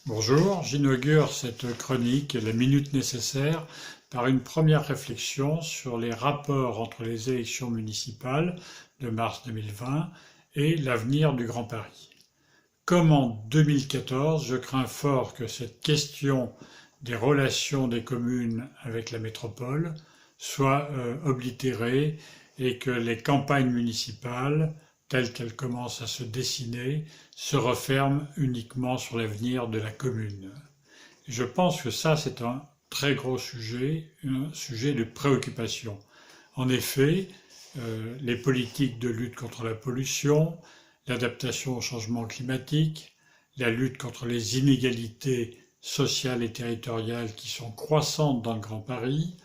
Bonjour, j'inaugure cette chronique, la minute nécessaire, par une première réflexion sur les rapports entre les élections municipales de mars 2020 et l'avenir du Grand Paris. Comme en 2014, je crains fort que cette question des relations des communes avec la métropole soit oblitérée et que les campagnes municipales, telles qu'elles commencent à se dessiner, se referment uniquement sur l'avenir de la commune. Je pense que ça, c'est un très gros sujet, un sujet de préoccupation. En effet, les politiques de lutte contre la pollution, l'adaptation au changement climatique, la lutte contre les inégalités sociales et territoriales qui sont croissantes dans le Grand Paris,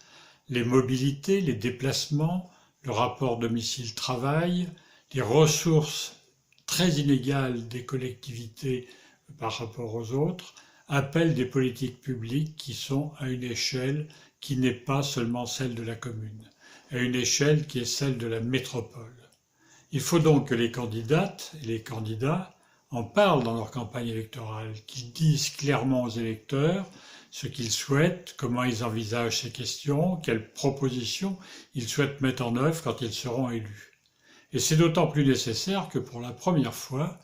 les mobilités, les déplacements, le rapport domicile-travail, les ressources très inégales des collectivités par rapport aux autres, appellent des politiques publiques qui sont à une échelle qui n'est pas seulement celle de la commune, à une échelle qui est celle de la métropole. Il faut donc que les candidates et les candidats en parlent dans leur campagne électorale, qu'ils disent clairement aux électeurs ce qu'ils souhaitent, comment ils envisagent ces questions, quelles propositions ils souhaitent mettre en œuvre quand ils seront élus. Et c'est d'autant plus nécessaire que pour la première fois,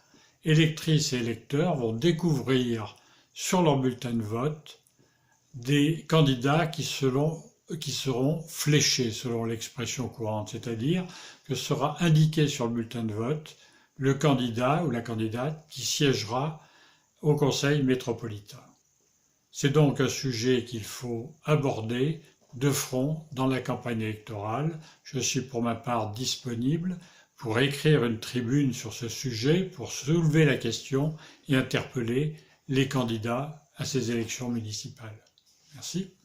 électrices et électeurs vont découvrir sur leur bulletin de vote des candidats qui seront fléchés selon l'expression courante, c'est-à-dire que sera indiqué sur le bulletin de vote le candidat ou la candidate qui siégera au Conseil métropolitain. C'est donc un sujet qu'il faut aborder de front dans la campagne électorale. Je suis pour ma part disponible pour écrire une tribune sur ce sujet, pour soulever la question et interpeller les candidats à ces élections municipales. Merci.